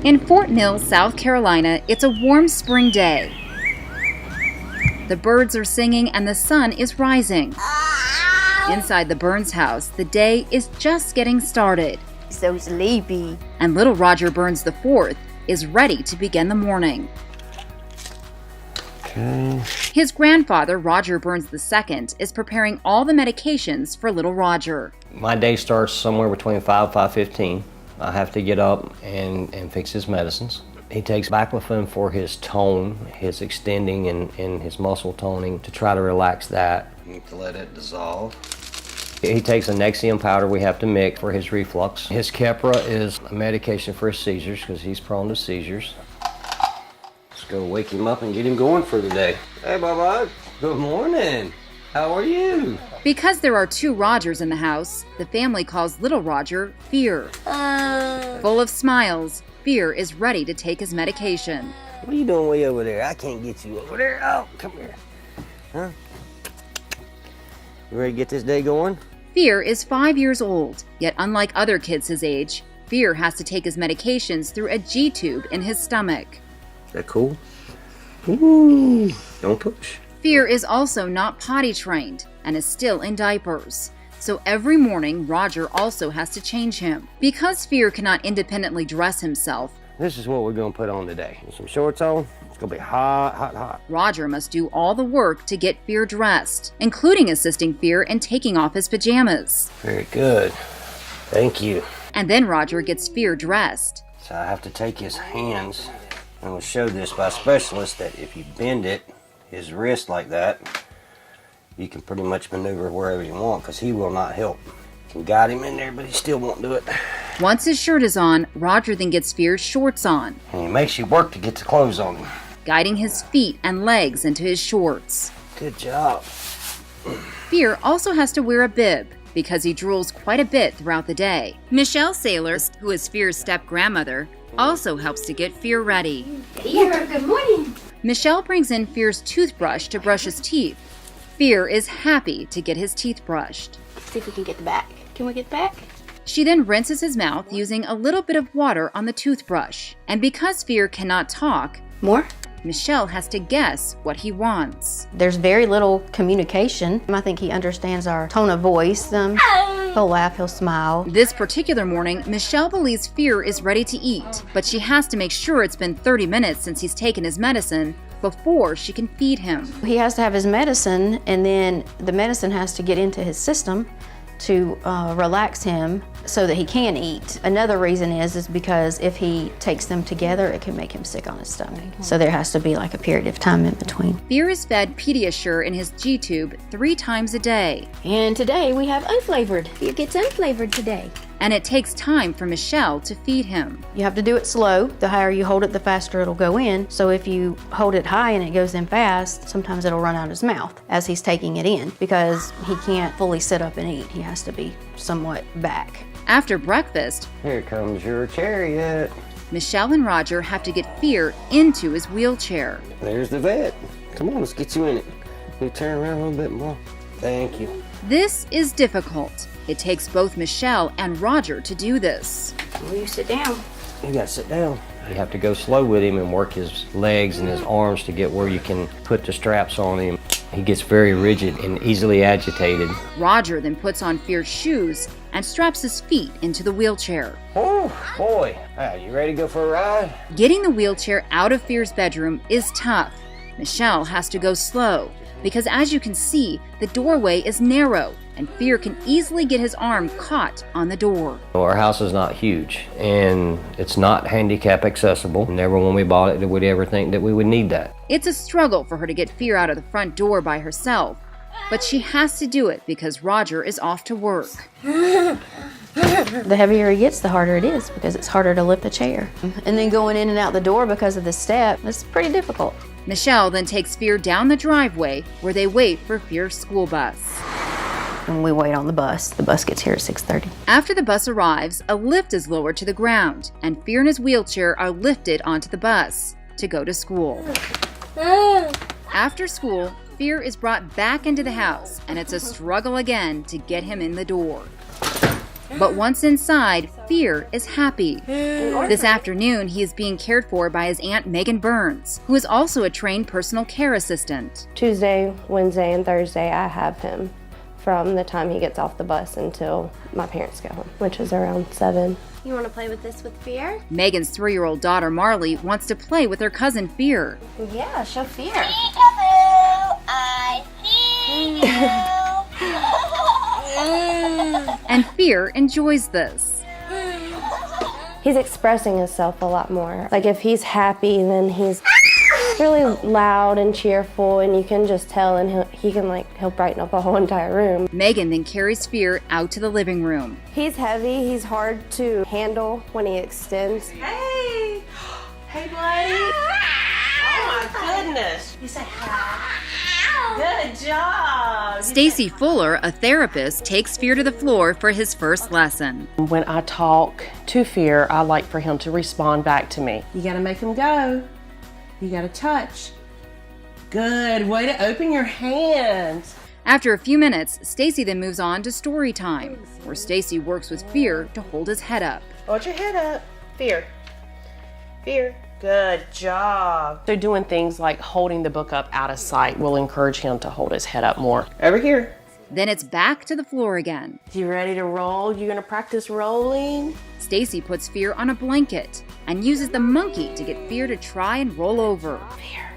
In Fort Mill, South Carolina, it's a warm spring day. The birds are singing and the sun is rising. Inside the Burns house, the day is just getting started. So sleepy. And little Roger Burns IV is ready to begin the morning. Okay. His grandfather, Roger Burns II, is preparing all the medications for little Roger. My day starts somewhere between 5:15. I have to get up and fix his medicines. He takes baclofen for his tone, his extending and his muscle toning to try to relax that. You need to let it dissolve. He takes a Nexium powder we have to mix for his reflux. His Keppra is a medication for his seizures because he's prone to seizures. Let's go wake him up and get him going for the day. Hey, Bubba. Good morning. How are you? Because there are two Rogers in the house, the family calls little Roger Fear. Full of smiles, Fear is ready to take his medication. What are you doing way over there? I can't get you over there. Oh, come here. Huh? You ready to get this day going? Fear is 5 years old, yet unlike other kids his age, Fear has to take his medications through a G-tube in his stomach. Is that cool? Ooh, don't push. Fear is also not potty trained and is still in diapers. So every morning, Roger also has to change him. Because Fear cannot independently dress himself, This is what we're gonna put on today. With some shorts on, it's gonna be hot, hot, hot. Roger must do all the work to get Fear dressed, including assisting Fear in taking off his pajamas. Very good. Thank you. And then Roger gets Fear dressed. So I have to take his hands, and I was showed this by a specialist that if you bend it, his wrist like that, you can pretty much maneuver wherever you want because he will not help. You can guide him in there, but he still won't do it. Once his shirt is on, Roger then gets Fear's shorts on, And he makes you work to get the clothes on him. guiding his feet and legs into his shorts. Good job. Fear also has to wear a bib because he drools quite a bit throughout the day. Michelle Saylor, who is Fear's step-grandmother, also helps to get Fear ready. Fear, good morning. Michelle brings in Fear's toothbrush to brush his teeth. Fear is happy to get his teeth brushed. See if we can get the back. Can we get the back? She then rinses his mouth using a little bit of water on the toothbrush. And because Fear cannot talk, More? Michelle has to guess what he wants. There's very little communication. I think he understands our tone of voice. He'll laugh, he'll smile. This particular morning, Michelle believes Fear is ready to eat, but she has to make sure it's been 30 minutes since he's taken his medicine before she can feed him. He has to have his medicine, and then the medicine has to get into his system to relax him so that he can eat. Another reason is because if he takes them together, it can make him sick on his stomach. So there has to be like a period of time in between. Fear is fed Pediasure in his G-tube 3 times a day, And today we have unflavored. Fear gets unflavored today. and it takes time for Michelle to feed him. You have to do it slow. The higher you hold it, the faster it'll go in. So if you hold it high and it goes in fast, sometimes it'll run out of his mouth as he's taking it in because he can't fully sit up and eat. He has to be somewhat back. After breakfast, Here comes your chariot. Michelle and Roger have to get Fear into his wheelchair. There's the vet. Come on, let's get you in it. You turn around a little bit more. Thank you. This is difficult. It takes both Michelle and Roger to do this. Will you sit down? You gotta sit down. You have to go slow with him and work his legs and his arms to get where you can put the straps on him. He gets very rigid and easily agitated. Roger then puts on Fear's shoes and straps his feet into the wheelchair. Oh, boy. You ready to go for a ride? Getting the wheelchair out of Fear's bedroom is tough. Michelle has to go slow because, as you can see, the doorway is narrow and Fear can easily get his arm caught on the door. Our house is not huge and it's not handicap accessible. Never when we bought it did we ever think that we would need that. It's a struggle for her to get Fear out of the front door by herself, but she has to do it because Roger is off to work. The heavier he gets, the harder it is because it's harder to lift the chair. And then going in and out the door because of the step, it's pretty difficult. Michelle then takes Fear down the driveway where they wait for Fear's school bus. And we wait on the bus. The bus gets here at 6:30. After the bus arrives, a lift is lowered to the ground, and Fear and his wheelchair are lifted onto the bus to go to school. After school, Fear is brought back into the house, and it's a struggle again to get him in the door. But once inside, Fear is happy. This afternoon, he is being cared for by his Aunt Megan Burns, who is also a trained personal care assistant. Tuesday, Wednesday, and Thursday, I have him from the time he gets off the bus until my parents go home, which is around 7. You want to play with this with Fear? Megan's 3-year-old daughter, Marley, wants to play with her cousin Fear. Yeah, show Fear. Peekaboo, I see you. And Fear enjoys this. He's expressing himself a lot more. Like if he's happy, then he's really loud and cheerful, and you can just tell, and he'll brighten up a whole entire room. Megan then carries Fear out to the living room. He's heavy, he's hard to handle when he extends. Hey! Hey, buddy! Oh my goodness! You say hi. Good job! Stacy Fuller, a therapist, takes Fear to the floor for his first lesson. When I talk to Fear, I like for him to respond back to me. You gotta make him go. You gotta touch. Good, way to open your hands. After a few minutes, Stacy then moves on to story time, where Stacy works with Fear to hold his head up. Hold your head up. Fear. Fear. Good job. So doing things like holding the book up out of sight will encourage him to hold his head up more. Over here. Then it's back to the floor again. You ready to roll? You gonna practice rolling? Stacy puts Fear on a blanket and uses the monkey to get Fear to try and roll over. Fear.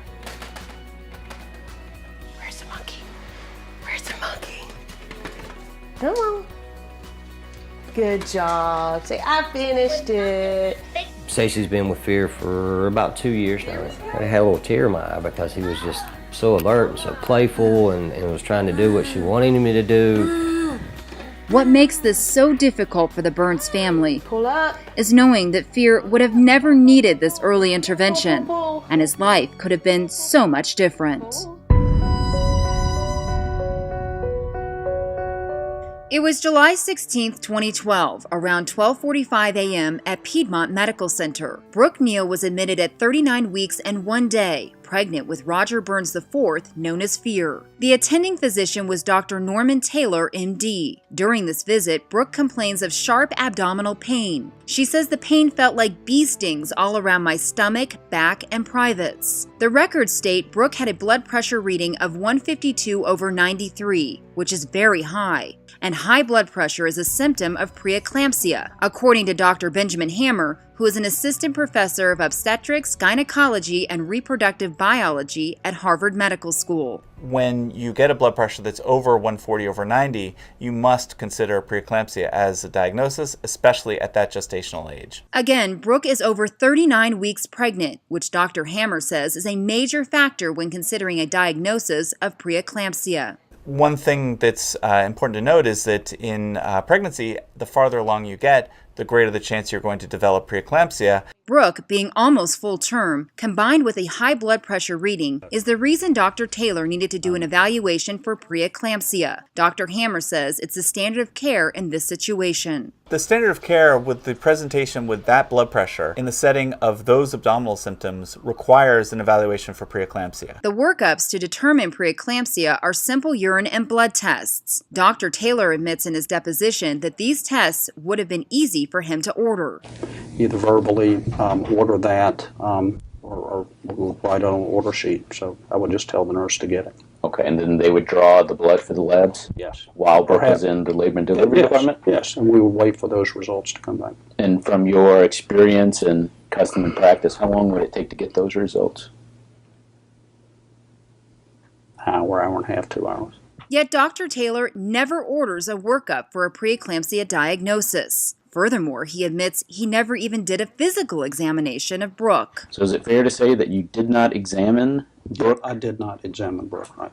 Where's the monkey? Where's the monkey? Come on. Good job. Say, I finished it. Stacy's been with Fear for about 2 years now. I had a little tear in my eye because he was just so alert and so playful and was trying to do what she wanted him to do. What makes this so difficult for the Burns family Pull up. is knowing that Fear would have never needed this early intervention, and his life could have been so much different. It was July 16, 2012, around 12:45 a.m. at Piedmont Medical Center. Brooke Neal was admitted at 39 weeks and 1 day, pregnant with Roger Burns IV, known as Fear. The attending physician was Dr. Norman Taylor, MD. During this visit, Brooke complains of sharp abdominal pain. She says the pain felt like bee stings all around my stomach, back, and privates. The records state Brooke had a blood pressure reading of 152/93, which is very high. And high blood pressure is a symptom of preeclampsia, according to Dr. Benjamin Hammer, who is an assistant professor of obstetrics, gynecology, and reproductive biology at Harvard Medical School. When you get a blood pressure that's over 140/90, you must consider preeclampsia as a diagnosis, especially at that gestational age. Again, Brooke is over 39 weeks pregnant, which Dr. Hammer says is a major factor when considering a diagnosis of preeclampsia. One thing that's important to note is that in pregnancy, the farther along you get, the greater the chance you're going to develop preeclampsia. Brooke, being almost full term, combined with a high blood pressure reading, is the reason Dr. Taylor needed to do an evaluation for preeclampsia. Dr. Hammer says it's the standard of care in this situation. The standard of care with the presentation with that blood pressure in the setting of those abdominal symptoms requires an evaluation for preeclampsia. The workups to determine preeclampsia are simple urine and blood tests. Dr. Taylor admits in his deposition that these tests would have been easy for him to order. Either verbally order that or we'll write it on an order sheet. So I would just tell the nurse to get it. Okay, and then they would draw the blood for the labs? Yes. While Brooke was in the labor and delivery department? Yes, and we would wait for those results to come back. And from your experience and custom and practice, how long would it take to get those results? Hour and a half, 2 hours. Yet Dr. Taylor never orders a workup for a preeclampsia diagnosis. Furthermore, he admits he never even did a physical examination of Brooke. So is it fair to say that you did not examine Brooke? I did not examine Brooke. Right.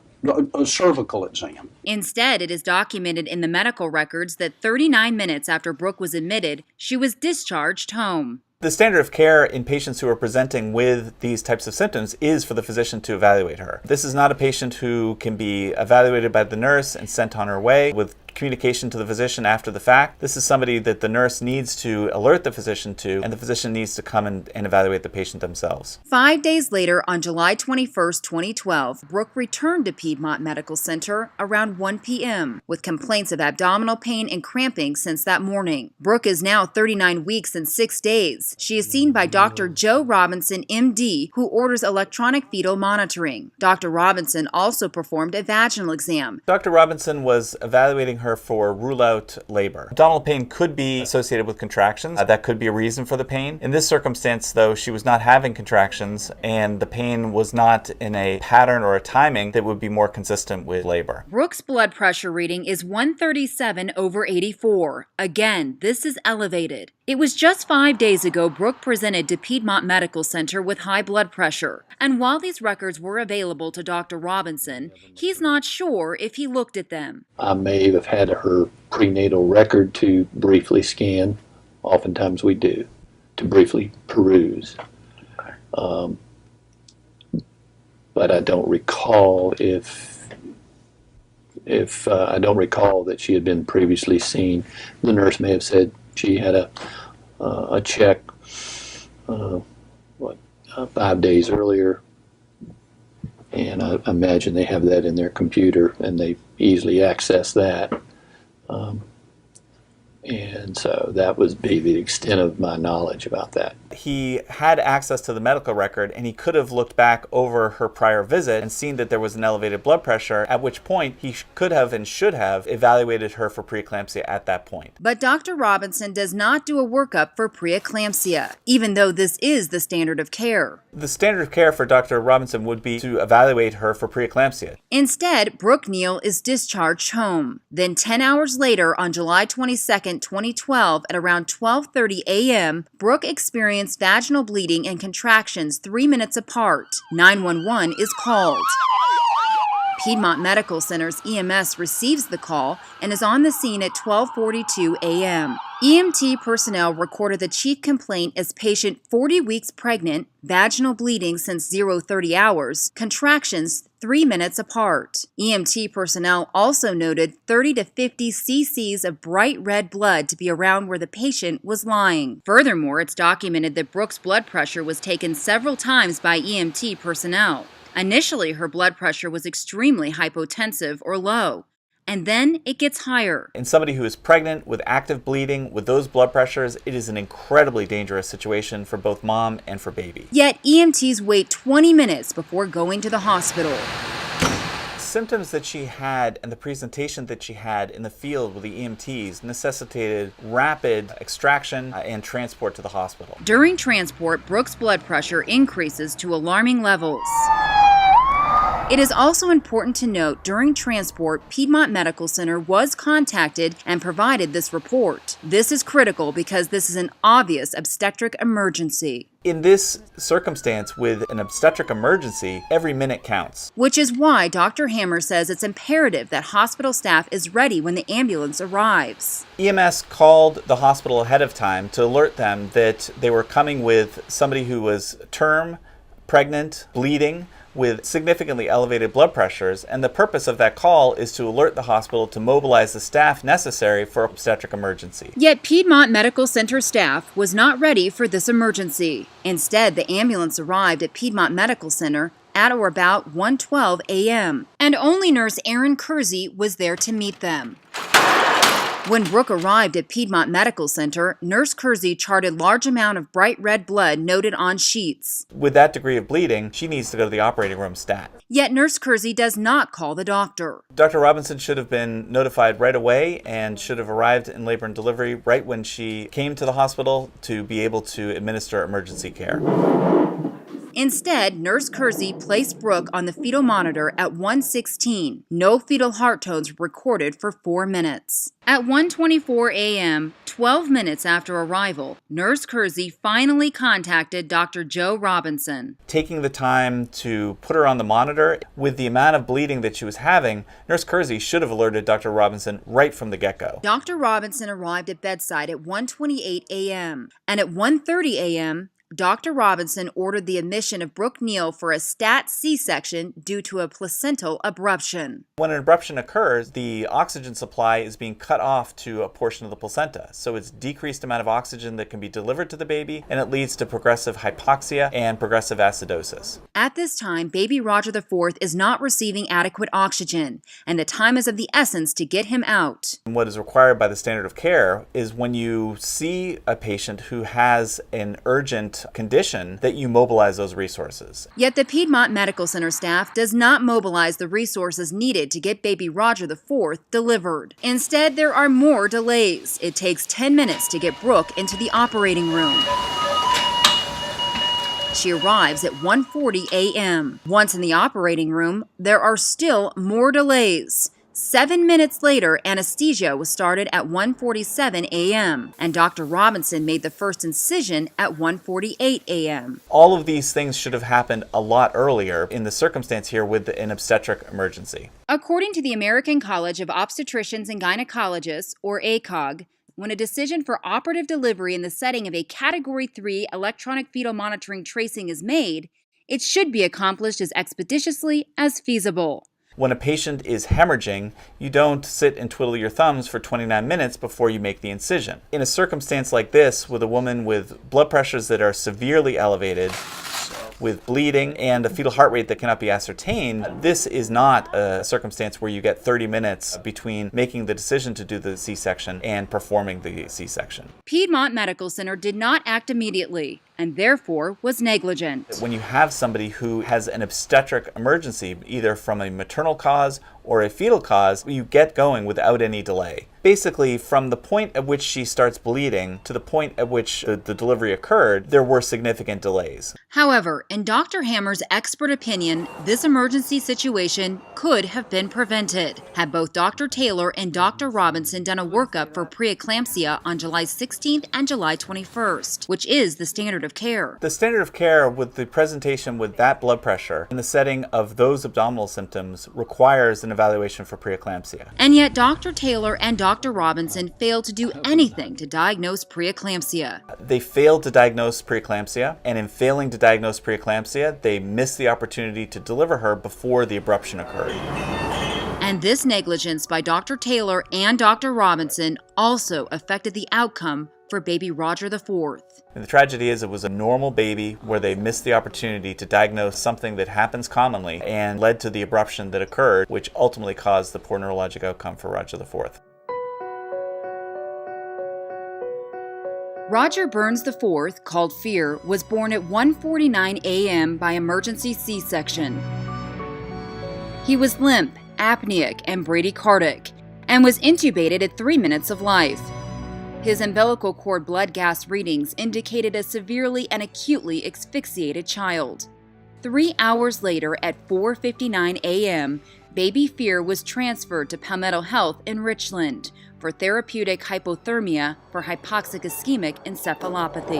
A cervical exam. Instead, it is documented in the medical records that 39 minutes after Brooke was admitted, she was discharged home. The standard of care in patients who are presenting with these types of symptoms is for the physician to evaluate her. This is not a patient who can be evaluated by the nurse and sent on her way with communication to the physician after the fact. This is somebody that the nurse needs to alert the physician to, and the physician needs to come and evaluate the patient themselves. 5 days later, on July 21, 2012, Brooke returned to Piedmont Medical Center around 1 p.m. with complaints of abdominal pain and cramping since that morning. Brooke is now 39 weeks and 6 days. She is seen by Dr. Joe Robinson, MD, who orders electronic fetal monitoring. Dr. Robinson also performed a vaginal exam. Dr. Robinson was evaluating her for rule-out labor. Abdominal pain could be associated with contractions. That could be a reason for the pain. In this circumstance, though, she was not having contractions, and the pain was not in a pattern or a timing that would be more consistent with labor. Brooke's blood pressure reading is 137/84. Again, this is elevated. It was just 5 days ago Brooke presented to Piedmont Medical Center with high blood pressure. And while these records were available to Dr. Robinson, he's not sure if he looked at them. I may have had her prenatal record to briefly scan. Oftentimes we do, to briefly peruse. But I don't recall I don't recall that she had been previously seen. The nurse may have said she had a check 5 days earlier, and I imagine they have that in their computer and they easily access that. And so that would be the extent of my knowledge about that. He had access to the medical record, and he could have looked back over her prior visit and seen that there was an elevated blood pressure, at which point he could have and should have evaluated her for preeclampsia at that point. But Dr. Robinson does not do a workup for preeclampsia, even though this is the standard of care. The standard of care for Dr. Robinson would be to evaluate her for preeclampsia. Instead, Brooke Neal is discharged home. Then 10 hours later, on July 22, 2012, at around 12:30 a.m., Brooke experienced vaginal bleeding and contractions 3 minutes apart. 911 is called. Piedmont Medical Center's EMS receives the call and is on the scene at 12:42 a.m. EMT personnel recorded the chief complaint as patient 40 weeks pregnant, vaginal bleeding since 0:30 hours, contractions 3 minutes apart. EMT personnel also noted 30 to 50 cc's of bright red blood to be around where the patient was lying. Furthermore, it's documented that Brooke's blood pressure was taken several times by EMT personnel. Initially, her blood pressure was extremely hypotensive or low, and then it gets higher. In somebody who is pregnant with active bleeding with those blood pressures, it is an incredibly dangerous situation for both mom and for baby. Yet EMTs wait 20 minutes before going to the hospital. Symptoms that she had and the presentation that she had in the field with the EMTs necessitated rapid extraction and transport to the hospital. During transport, Brooke's blood pressure increases to alarming levels. It is also important to note during transport, Piedmont Medical Center was contacted and provided this report. This is critical because this is an obvious obstetric emergency. In this circumstance, with an obstetric emergency, every minute counts. Which is why Dr. Hammer says it's imperative that hospital staff is ready when the ambulance arrives. EMS called the hospital ahead of time to alert them that they were coming with somebody who was term, pregnant, bleeding, with significantly elevated blood pressures, and the purpose of that call is to alert the hospital to mobilize the staff necessary for obstetric emergency. Yet Piedmont Medical Center staff was not ready for this emergency. Instead, the ambulance arrived at Piedmont Medical Center at or about 1:12 a.m., and only nurse Erin Kersey was there to meet them. When Brooke arrived at Piedmont Medical Center, Nurse Kersey charted large amount of bright red blood noted on sheets. With that degree of bleeding, she needs to go to the operating room stat. Yet Nurse Kersey does not call the doctor. Dr. Robinson should have been notified right away and should have arrived in labor and delivery right when she came to the hospital to be able to administer emergency care. Instead, Nurse Kersey placed Brooke on the fetal monitor at 1:16. No fetal heart tones recorded for 4 minutes. At 1:24 a.m., 12 minutes after arrival, Nurse Kersey finally contacted Dr. Joe Robinson. Taking the time to put her on the monitor, with the amount of bleeding that she was having, Nurse Kersey should have alerted Dr. Robinson right from the get-go. Dr. Robinson arrived at bedside at 1:28 a.m., and at 1:30 a.m., Dr. Robinson ordered the admission of Brooke Neal for a stat C-section due to a placental abruption. When an abruption occurs, the oxygen supply is being cut off to a portion of the placenta. So it's decreased amount of oxygen that can be delivered to the baby, and it leads to progressive hypoxia and progressive acidosis. At this time, baby Roger IV is not receiving adequate oxygen, and the time is of the essence to get him out. What is required by the standard of care is when you see a patient who has an urgent condition that you mobilize those resources. Yet the Piedmont Medical Center staff does not mobilize the resources needed to get baby Roger IV delivered. Instead, there are more delays. It takes 10 minutes to get Brooke into the operating room. She arrives at 1:40 a.m. Once in the operating room, there are still more delays. 7 minutes later, anesthesia was started at 1:47 a.m., and Dr. Robinson made the first incision at 1:48 a.m. All of these things should have happened a lot earlier in the circumstance here with an obstetric emergency. According to the American College of Obstetricians and Gynecologists, or ACOG, when a decision for operative delivery in the setting of a Category 3 electronic fetal monitoring tracing is made, it should be accomplished as expeditiously as feasible. When a patient is hemorrhaging, you don't sit and twiddle your thumbs for 29 minutes before you make the incision. In a circumstance like this, with a woman with blood pressures that are severely elevated, with bleeding and a fetal heart rate that cannot be ascertained, this is not a circumstance where you get 30 minutes between making the decision to do the C-section and performing the C-section. Piedmont Medical Center did not act immediately and therefore was negligent. When you have somebody who has an obstetric emergency, either from a maternal cause or a fetal cause, you get going without any delay. Basically, from the point at which she starts bleeding to the point at which the delivery occurred, there were significant delays. However, in Dr. Hammer's expert opinion, this emergency situation could have been prevented had both Dr. Taylor and Dr. Robinson done a workup for preeclampsia on July 16th and July 21st, which is the standard of care. The standard of care with the presentation with that blood pressure in the setting of those abdominal symptoms requires an evaluation for preeclampsia. And yet Dr. Taylor and Dr. Robinson failed to do anything to diagnose preeclampsia. They failed to diagnose preeclampsia, and in failing to diagnose preeclampsia, they missed the opportunity to deliver her before the abruption occurred. And this negligence by Dr. Taylor and Dr. Robinson also affected the outcome for baby Roger IV. And the tragedy is it was a normal baby where they missed the opportunity to diagnose something that happens commonly and led to the abruption that occurred, which ultimately caused the poor neurologic outcome for Roger IV. Roger Burns IV, called Fear, was born at 1:49 a.m. by emergency C-section. He was limp, apneic, and bradycardic, and was intubated at 3 minutes of life. His umbilical cord blood gas readings indicated a severely and acutely asphyxiated child. 3 hours later, at 4:59 a.m., baby Fear was transferred to Palmetto Health in Richland for therapeutic hypothermia for hypoxic ischemic encephalopathy.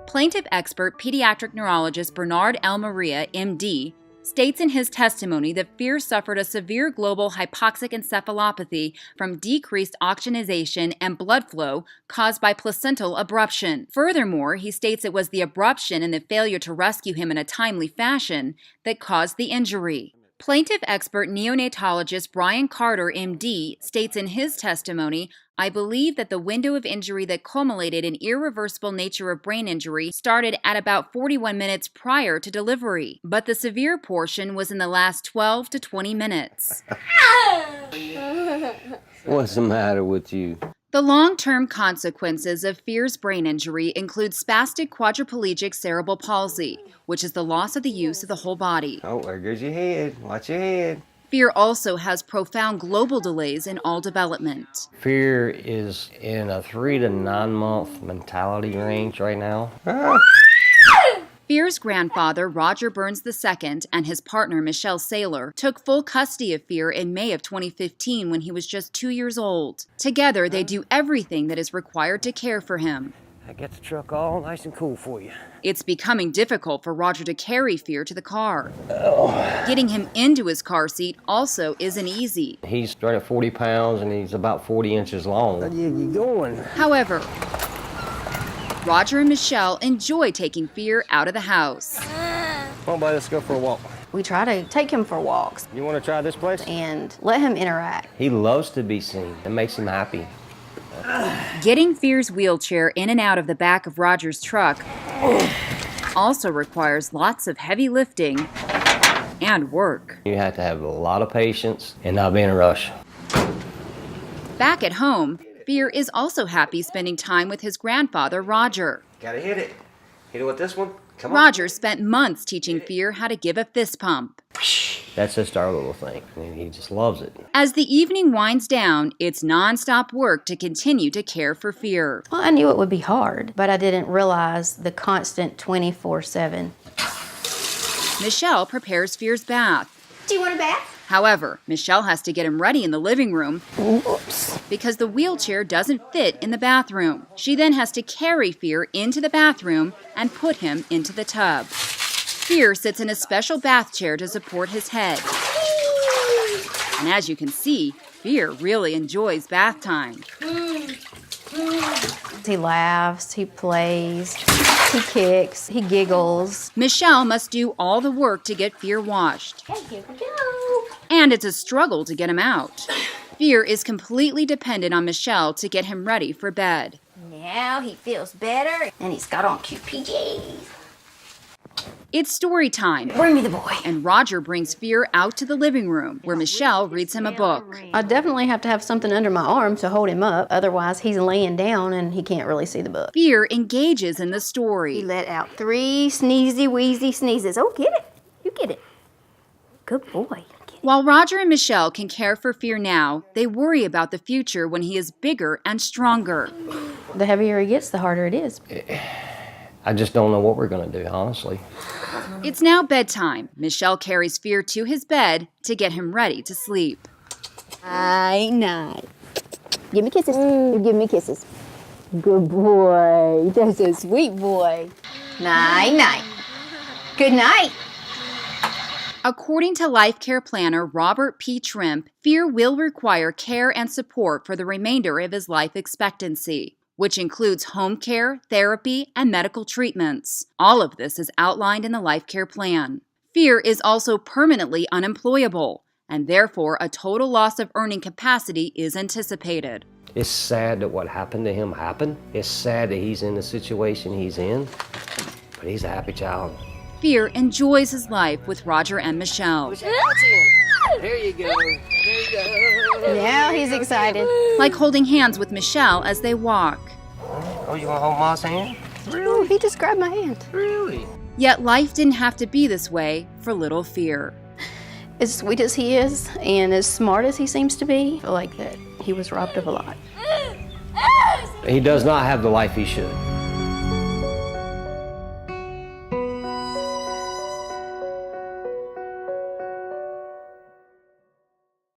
Plaintiff expert pediatric neurologist Bernard L. Maria, MD, states in his testimony that Fear suffered a severe global hypoxic encephalopathy from decreased oxygenation and blood flow caused by placental abruption. Furthermore, he states it was the abruption and the failure to rescue him in a timely fashion that caused the injury. Plaintiff expert neonatologist Brian Carter, MD, states in his testimony, "I believe that the window of injury that culminated in irreversible nature of brain injury started at about 41 minutes prior to delivery, but the severe portion was in the last 12 to 20 minutes. What's the matter with you? The long-term consequences of Fear's brain injury include spastic quadriplegic cerebral palsy, which is the loss of the use of the whole body. Oh, there goes your head. Watch your head. Fear also has profound global delays in all development. Fear is in a 3 to 9 month mentality range right now. Fear's grandfather, Roger Burns II, and his partner, Michelle Saylor, took full custody of Fear in May of 2015 when he was just 2 years old. Together, they do everything that is required to care for him. I get the truck all nice and cool for you. It's becoming difficult for Roger to carry Fear to the car. Getting him into his car seat also isn't easy. He's right at 40 pounds and he's about 40 inches long. Where you going? However, Roger and Michelle enjoy taking Fear out of the house. Come on, buddy, let's go for a walk. We try to take him for walks You want to try this place? and let him interact. He loves to be seen. It makes him happy. Getting Fear's wheelchair in and out of the back of Roger's truck also requires lots of heavy lifting and work. You have to have a lot of patience and not be in a rush. Back at home, Fear is also happy spending time with his grandfather, Roger. Gotta hit it. Hit it with this one. Come on. Roger spent months teaching Fear how to give a fist pump. That's just our little thing. He just loves it. As the evening winds down, it's nonstop work to continue to care for Fear. Well, I knew it would be hard, but I didn't realize the constant 24/7. Michelle prepares Fear's bath. Do you want a bath? However, Michelle has to get him ready in the living room because the wheelchair doesn't fit in the bathroom. She then has to carry Fear into the bathroom and put him into the tub. Fear sits in a special bath chair to support his head. And as you can see, Fear really enjoys bath time. He laughs, he plays, he kicks, he giggles. Michelle must do all the work to get Fear washed. Here we go. And it's a struggle to get him out. Fear is completely dependent on Michelle to get him ready for bed. Now he feels better, and he's got on cute PJs. It's story time. Bring me the boy. And Roger brings Fear out to the living room, where Michelle reads him a book. I definitely have to have something under my arm to hold him up. Otherwise, he's laying down and he can't really see the book. Fear engages in the He story. let out 3 sneezy, wheezy sneezes. Oh, get it. You get it. Good boy. While Roger and Michelle can care for Fear now, they worry about the future when he is bigger and stronger. The heavier he gets, the harder it is. I just don't know what we're going to do, honestly. It's now bedtime. Michelle carries Fear to his bed to get him ready to sleep. Night. Give me kisses. You give me kisses. Good boy. That's a sweet boy. Night. Good night. According to life care planner Robert P. Trimp, Fear will require care and support for the remainder of his life expectancy, which includes home care, therapy, and medical treatments. All of this is outlined in the life care plan. Fear is also permanently unemployable, and therefore a total loss of earning capacity is anticipated. It's sad that what happened to him happened. It's sad that he's in the situation he's in, but he's a happy child. Fear enjoys his life with Roger and Michelle. There you go. Now he's excited. Like holding hands with Michelle as they walk. Oh, you want to hold Ma's hand? Oh, he just grabbed my hand. Really? Yet life didn't have to be this way for little Fear. As sweet as he is and as smart as he seems to be, I feel like that he was robbed of a lot. He does not have the life he should.